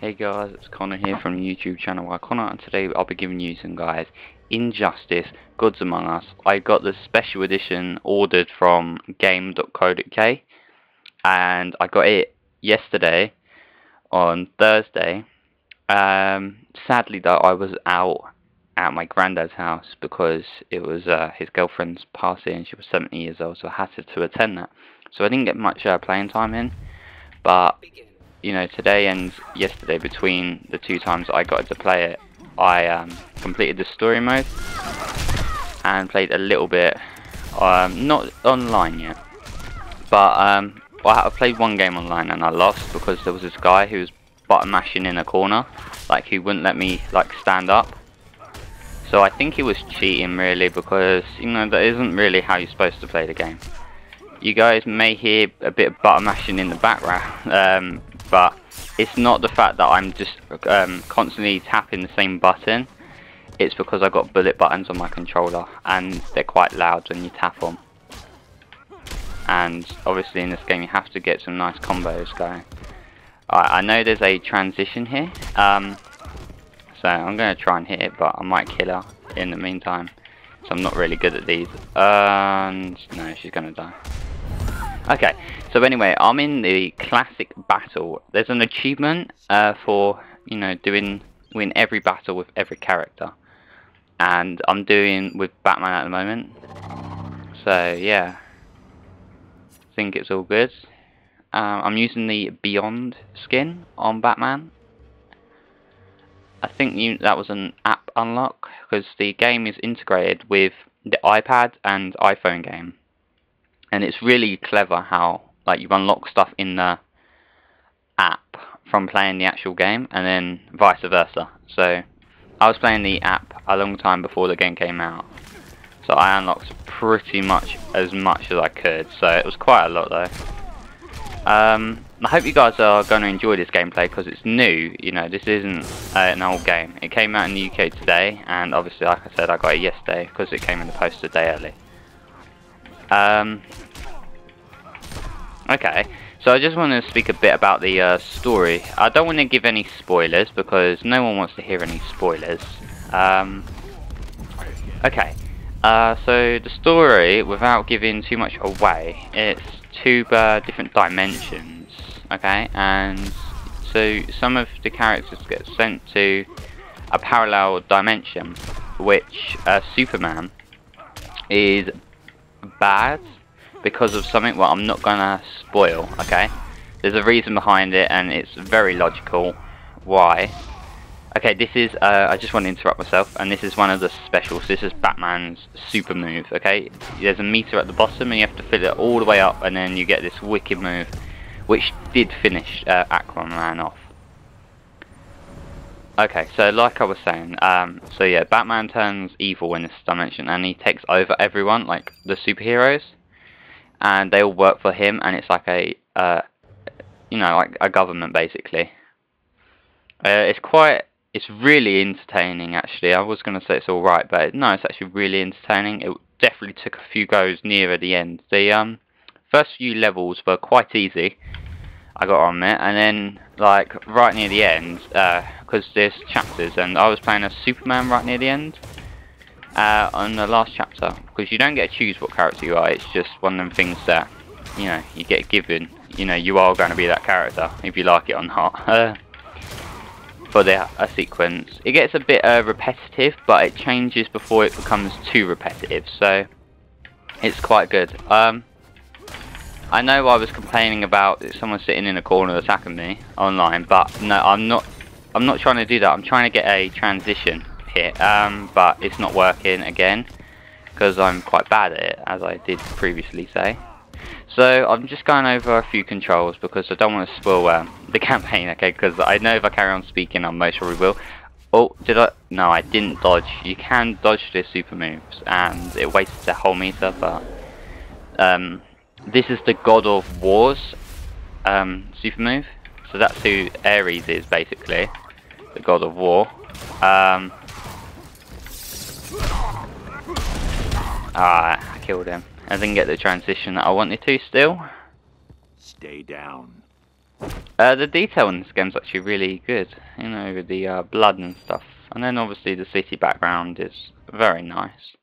Hey guys, it's Connor here from the YouTube channel Connor, and today I'll be giving you some guys Injustice Gods Among Us. I got the special edition ordered from game.co.uk and I got it yesterday on Thursday. Sadly though, I was out at my granddad's house because it was his girlfriend's party and she was 70 years old, so I had to attend that. So I didn't get much playing time in, but you know, today and yesterday, between the two times I got to play it, I completed the story mode and played a little bit, not online yet, but I played one game online and I lost because there was this guy who was button mashing in a corner, like he wouldn't let me like stand up. So I think he was cheating really, because you know that isn't really how you're supposed to play the game. You guys may hear a bit of button mashing in the background, but it's not the fact that I'm just constantly tapping the same button. It's because I've got bullet buttons on my controller and they're quite loud when you tap them. And obviously in this game you have to get some nice combos going. I know there's a transition here, so I'm going to try and hit it, but I might kill her in the meantime. So I'm not really good at these. And no, she's going to die. Okay, so anyway, I'm in the classic battle. There's an achievement for, you know, win every battle with every character. And I'm doing with Batman at the moment. So yeah, I think it's all good. I'm using the Beyond skin on Batman. I think that was an app unlock, because the game is integrated with the iPad and iPhone game. And it's really clever how like you unlock stuff in the app from playing the actual game, and then vice versa. So I was playing the app a long time before the game came out, so I unlocked pretty much as I could. So it was quite a lot though. I hope you guys are going to enjoy this gameplay because it's new. You know, this isn't an old game. It came out in the UK today, and obviously, like I said, I got it yesterday because it came in the post a day early. Okay, so I just want to speak a bit about the story. I don't want to give any spoilers because no one wants to hear any spoilers. Okay, so the story, without giving too much away, it's two different dimensions, okay? And so some of the characters get sent to a parallel dimension, which Superman is bad because of something. Well, I'm not gonna spoil, okay? There's a reason behind it and it's very logical why. Okay, this is, I just want to interrupt myself, and this is one of the specials. This is Batman's super move, okay? There's a meter at the bottom and you have to fill it all the way up, and then you get this wicked move, which did finish Aquaman off. Okay, so like I was saying, so yeah, Batman turns evil in this dimension and he takes over everyone, like the superheroes, and they all work for him, and it's like a, you know, like a government basically. It's really entertaining actually. I was going to say it's alright, but no, it's actually really entertaining. It definitely took a few goes nearer the end. The first few levels were quite easy, I got on there, and then like right near the end, because there's chapters, and I was playing as Superman right near the end, on the last chapter, because you don't get to choose what character you are. It's just one of them things that, you know, you get given. You know, you are going to be that character if you like it or not. For a sequence, it gets a bit repetitive, but it changes before it becomes too repetitive, so it's quite good. I know I was complaining about someone sitting in a corner attacking me online, but no, I'm not trying to do that. I'm trying to get a transition here, but it's not working again because I'm quite bad at it, as I did previously say. So I'm just going over a few controls because I don't want to spoil the campaign, okay? Because I know if I carry on speaking, I most probably will. Oh, did I? No, I didn't dodge. You can dodge the super moves, and it wastes the whole meter. But this is the God of War's super move. So that's who Ares is basically, the God of War. I killed him. I didn't get the transition that I wanted to still. Stay down. The detail in this game's actually really good, you know, with the blood and stuff. And then obviously the city background is very nice.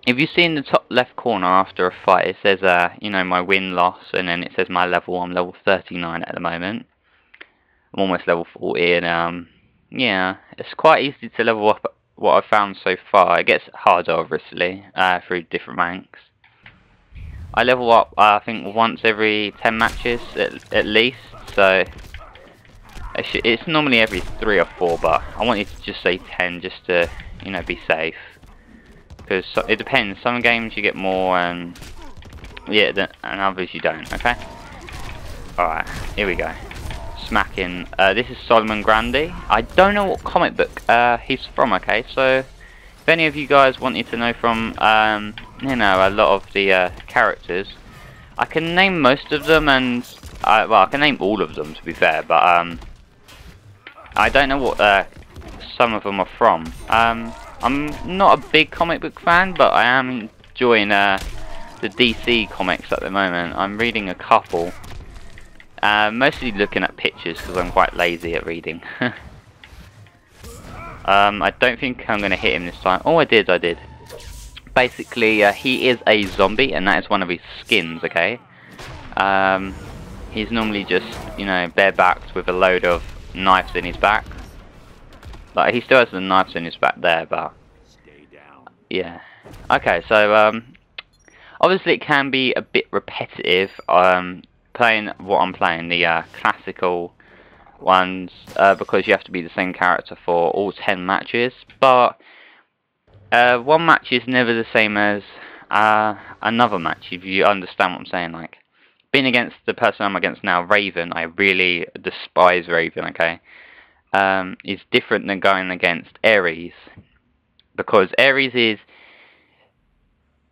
If you see in the top left corner after a fight, it says, you know, my win-loss, and then it says my level. I'm level 39 at the moment. I'm almost level 40, and yeah, it's quite easy to level up what I've found so far. It gets harder, obviously, through different ranks. I level up, I think, once every 10 matches, at least, so it's normally every 3 or 4, but I wanted to just say 10 just to, you know, be safe. Because it depends, some games you get more, and yeah, and others you don't, okay? Alright, here we go. Smacking. This is Grundy. I don't know what comic book he's from, okay? So, if any of you guys wanted to know from, you know, a lot of the characters, I can name most of them, and, well, I can name all of them, to be fair, but, I don't know what some of them are from. I'm not a big comic book fan, but I am enjoying the DC comics at the moment. I'm reading a couple. Mostly looking at pictures because I'm quite lazy at reading. I don't think I'm going to hit him this time. Oh, I did. Basically, he is a zombie, and that is one of his skins, okay? He's normally just, you know, barebacked with a load of knives in his back. Like, he still has the knives in his back there, but... yeah. Okay, so, obviously it can be a bit repetitive, playing what I'm playing, the classical ones, because you have to be the same character for all 10 matches, but one match is never the same as another match, if you understand what I'm saying. Like, being against the person I'm against now, Raven, I really despise Raven, okay? Is different than going against Ares, because Ares is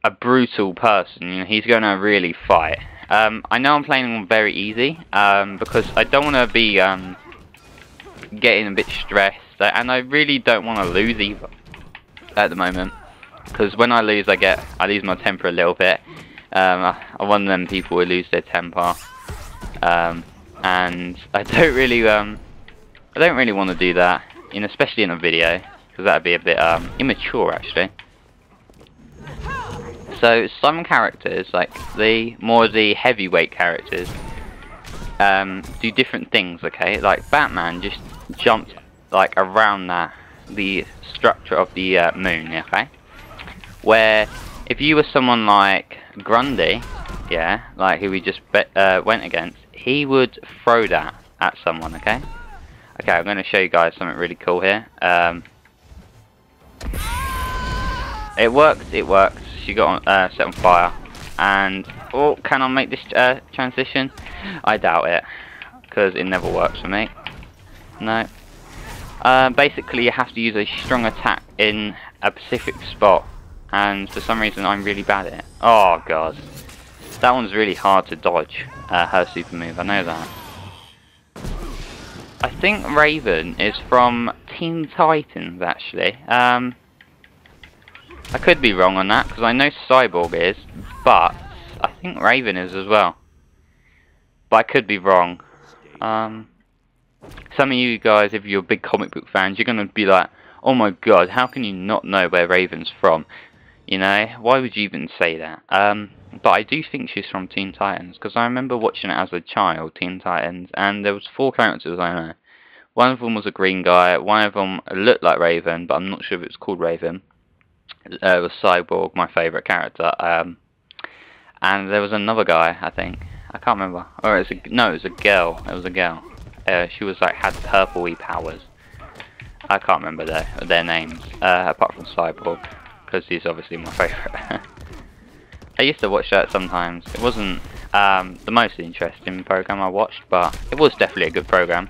a brutal person, you know, he's going to really fight. I know I'm playing on very easy, because I don't want to be getting a bit stressed, and I really don't want to lose either at the moment, because when I lose, I lose my temper a little bit. I'm one of them people who lose their temper, and I don't really want to do that, especially in a video, because that'd be a bit immature actually. So some characters, like the heavyweight characters, do different things, okay? Like Batman just jumped like around the structure of the moon, okay? Where if you were someone like Grundy, yeah, like who we just went against, he would throw that at someone, okay? Okay, I'm going to show you guys something really cool here. It works. She got set on fire. And, oh, can I make this transition? I doubt it, because it never works for me. No. Basically, you have to use a strong attack in a specific spot. And for some reason, I'm really bad at it. Oh, God. That one's really hard to dodge, her super move. I know that. I think Raven is from Teen Titans, actually. I could be wrong on that, because I know Cyborg is, but I think Raven is as well. But I could be wrong. Some of you guys, if you're big comic book fans, you're going to be like, oh my god, how can you not know where Raven's from? You know, why would you even say that? But I do think she's from Teen Titans, because I remember watching it as a child, Teen Titans, and there was 4 characters I know. One of them was a green guy, one of them looked like Raven, but I'm not sure if it was called Raven. It was Cyborg, my favourite character, and there was another guy, I think. I can't remember. Or it was a girl. It was a girl. She was like, had purple-y powers. I can't remember their names, apart from Cyborg, because he's obviously my favourite. I used to watch that sometimes. It wasn't the most interesting program I watched, but it was definitely a good program.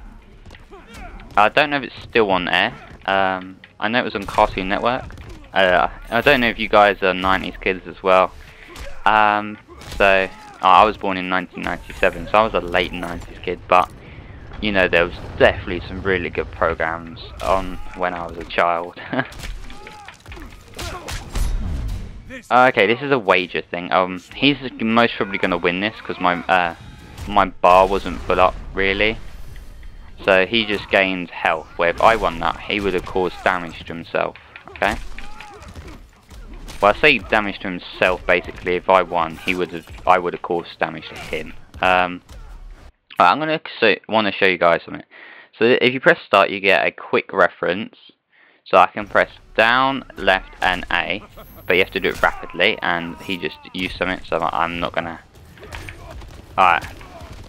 I don't know if it's still on air. I know it was on Cartoon Network. I don't know if you guys are 90s kids as well. I was born in 1997, so I was a late 90s kid, but you know, there was definitely some really good programs on when I was a child. Okay, this is a wager thing. He's most probably going to win this, because my my bar wasn't full up really. So he just gains health, where if I won that, he would have caused damage to himself, okay? Well, I say damage to himself, basically, if I won, I would have caused damage to him. I'm going to want to show you guys something. So if you press start, you get a quick reference. So I can press down, left, and A, but you have to do it rapidly, and he just used something, so I'm not going to... Alright,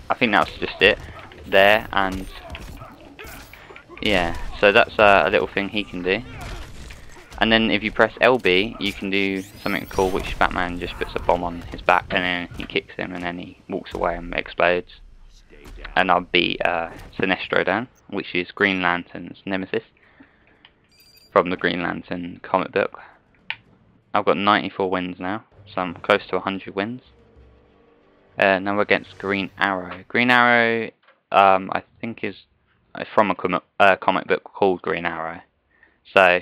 I think that's just it, there, and... yeah, so that's a little thing he can do. And then if you press LB, you can do something cool, which Batman just puts a bomb on his back, and then he kicks him, and then he walks away and explodes. And I'll beat Sinestro down, which is Green Lantern's nemesis, from the Green Lantern comic book. I've got 94 wins now, so I'm close to 100 wins. Now we're against Green Arrow. Green Arrow, I think is from a comic book called Green Arrow. So,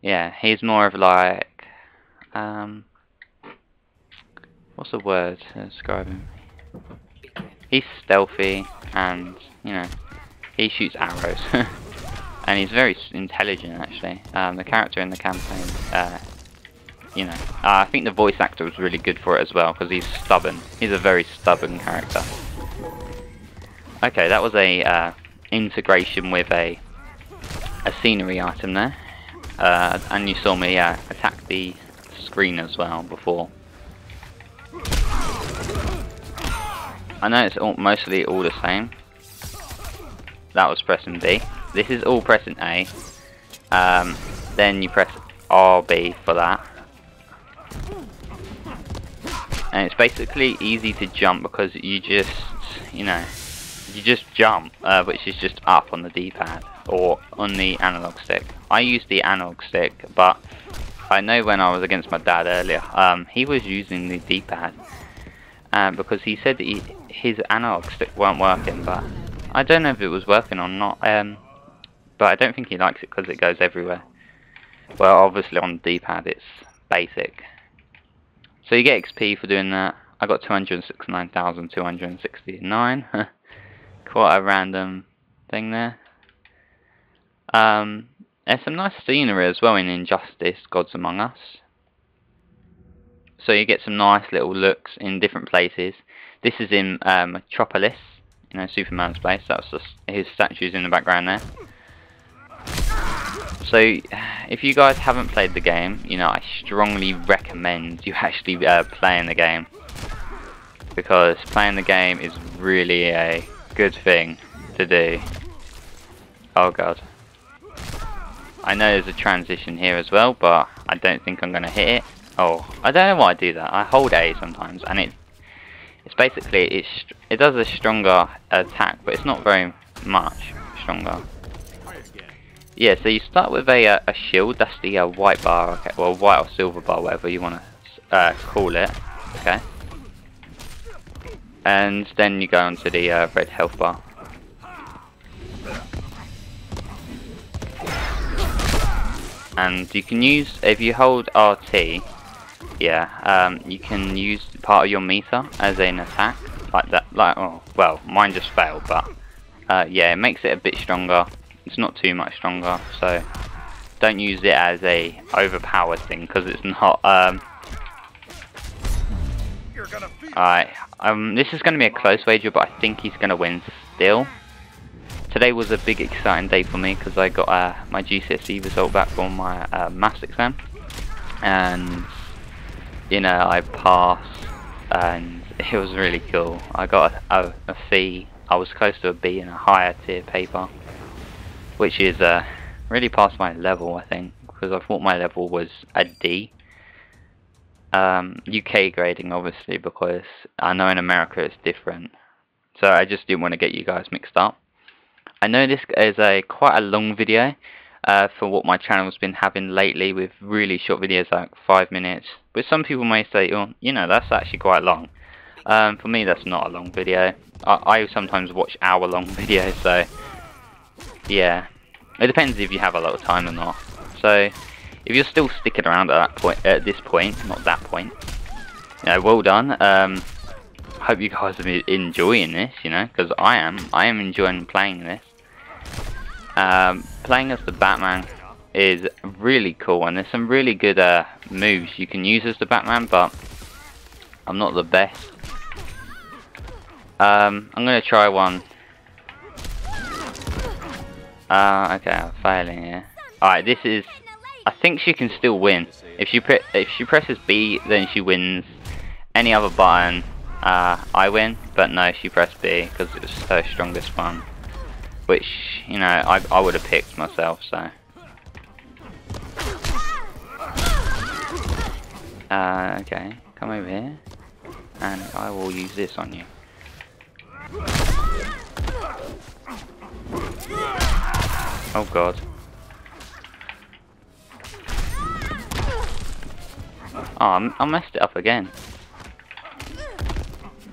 yeah, he's more of like, what's the word to describe him? He's stealthy, and, you know, he shoots arrows. And he's very intelligent, actually. The character in the campaign, you know, I think the voice actor was really good for it as well, because he's stubborn. He's a very stubborn character. Okay, that was a integration with a scenery item there. And you saw me attack the screen as well before. I know it's mostly all the same. That was pressing B. This is all pressing A. Then you press RB for that. And it's basically easy to jump because you just, you know, you just jump, which is just up on the D-pad or on the analog stick. I use the analog stick, but I know when I was against my dad earlier, he was using the D-pad because he said that his analog stick weren't working, but I don't know if it was working or not. But I don't think he likes it because it goes everywhere. Well, obviously on the D-pad it's basic. So you get XP for doing that. I got 269,269. Quite a random thing there. There's some nice scenery as well in Injustice, Gods Among Us. So you get some nice little looks in different places. This is in Metropolis, you know, Superman's place. That's just his statues in the background there. So if you guys haven't played the game, you know, I strongly recommend you actually playing the game, because playing the game is really a good thing to do. Oh god. I know there's a transition here as well, but I don't think I'm going to hit it. Oh, I don't know why I do that. I hold A sometimes, and it's basically, it does a stronger attack, but it's not very much stronger. Yeah, so you start with a shield. That's the white bar, okay, well, white or silver bar, whatever you want to call it, okay. And then you go onto the red health bar. And you can use, if you hold RT, yeah, you can use part of your meter as an attack, like that. Like, oh, well, mine just failed, but yeah, it makes it a bit stronger. It's not too much stronger, so don't use it as a overpowered thing, because it's not. Alright, this is going to be a close wager, but I think he's going to win still. Today was a big exciting day for me because I got my GCSE result back from my maths exam, and you know, I passed, and it was really cool. I got a C. I was close to a B in a higher tier paper, which is really past my level, I think, because I thought my level was a D. UK grading, obviously, because I know in America it's different, so I just didn't want to get you guys mixed up. I know this is quite a long video for what my channel's been having lately, with really short videos like 5 minutes, but some people may say, oh, you know, that's actually quite long. For me, that's not a long video. I sometimes watch hour-long videos, so yeah, it depends if you have a lot of time or not. So if you're still sticking around at that point, at this point, not that point, you know, well done. hope you guys are enjoying this, you know, because I am enjoying playing this. Playing as the Batman is really cool, and there's some really good moves you can use as the Batman, but I'm not the best. I'm gonna try one. Okay, I'm failing here. Alright, this is... I think she can still win. If she presses B, then she wins. Any other button, I win. But no, she pressed B because it was her strongest one. Which, you know, I would have picked myself, so... okay, come over here. And I will use this on you. Oh god. Oh, I messed it up again.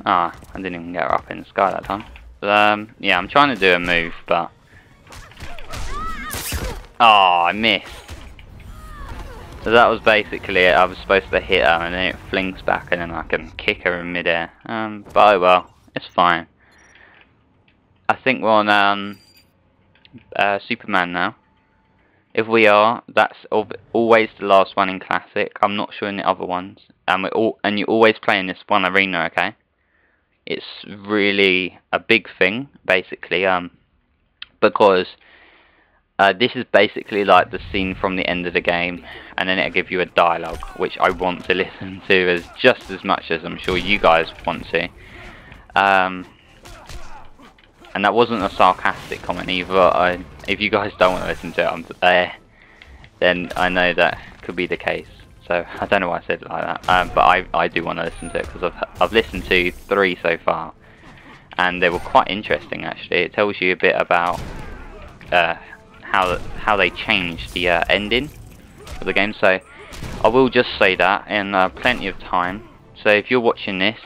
Ah, I didn't even get her up in the sky that time. But, yeah, I'm trying to do a move, but... Oh, I missed. So that was basically it. I was supposed to hit her, and then it flings back, and then I can kick her in midair. But oh well, it's fine. I think we're on, Superman now. If we are, that's always the last one in Classic. I'm not sure in the other ones. And you always play in this one arena, okay? It's really a big thing, basically, because this is basically like the scene from the end of the game, and then it'll give you a dialogue, which I want to listen to as just as much as I'm sure you guys want to. And that wasn't a sarcastic comment either. If you guys don't want to listen to it, then I know that could be the case. So I don't know why I said it like that. But I do want to listen to it because I've listened to 3 so far, and they were quite interesting actually. It tells you a bit about how they changed the ending of the game. So I will just say that in plenty of time. So if you're watching this,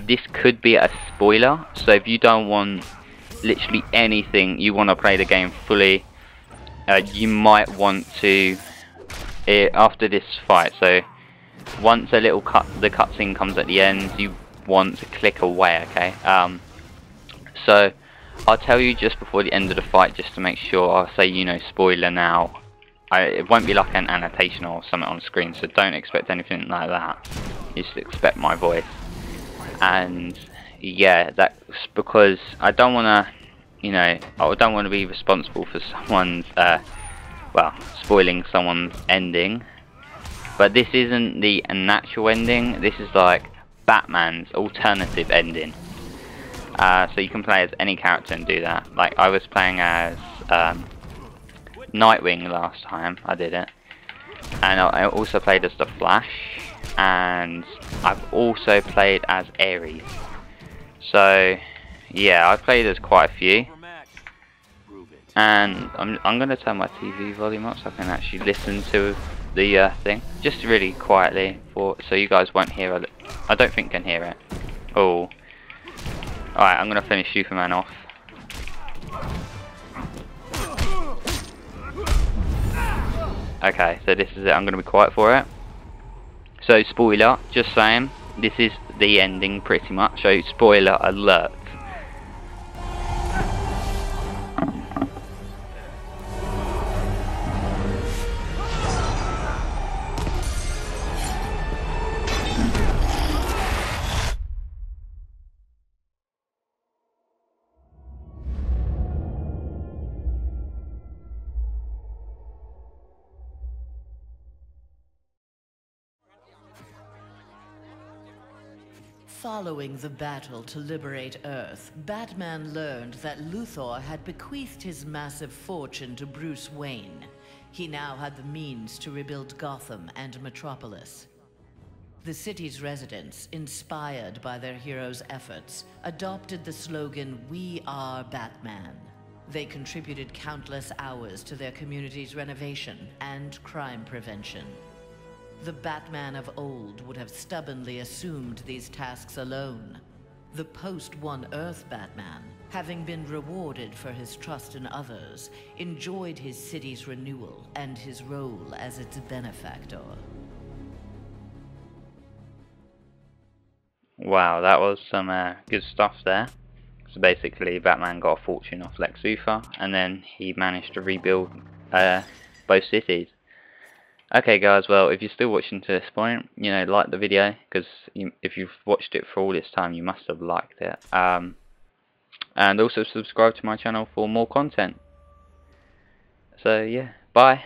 this could be a spoiler. So if you don't want literally anything, you want to play the game fully, you might want to, after this fight, so once the cutscene comes at the end, you want to click away, okay? So I'll tell you just before the end of the fight, just to make sure. I'll say, you know, spoiler now. It won't be like an annotation or something on screen, so don't expect anything like that. You just expect my voice. And yeah, that's because I don't want to, you know, I don't want to be responsible for someone's, well, spoiling someone's ending. But this isn't the natural ending, this is like Batman's alternative ending. So you can play as any character and do that. Like, I was playing as Nightwing last time I did it. And I also played as the Flash. And I've also played as Ares. So yeah, I've played as quite a few. And I'm going to turn my TV volume up so I can actually listen to the thing. Just really quietly, so you guys won't hear it. I don't think you can hear it. Oh. Alright, I'm going to finish Superman off. Okay, so this is it. I'm going to be quiet for it. So, spoiler, just saying, this is the ending pretty much. So, spoiler alert. Following the battle to liberate Earth, Batman learned that Luthor had bequeathed his massive fortune to Bruce Wayne. He now had the means to rebuild Gotham and Metropolis. The city's residents, inspired by their hero's efforts, adopted the slogan, "We are Batman." They contributed countless hours to their community's renovation and crime prevention. The Batman of old would have stubbornly assumed these tasks alone. The post-One Earth Batman, having been rewarded for his trust in others, enjoyed his city's renewal and his role as its benefactor. Wow, that was some good stuff there. So basically, Batman got a fortune off Lex Luthor, and then he managed to rebuild both cities. Okay guys, well, if you're still watching to this point, you know, like the video, because if you've watched it for all this time, you must have liked it. And also subscribe to my channel for more content. So yeah, bye.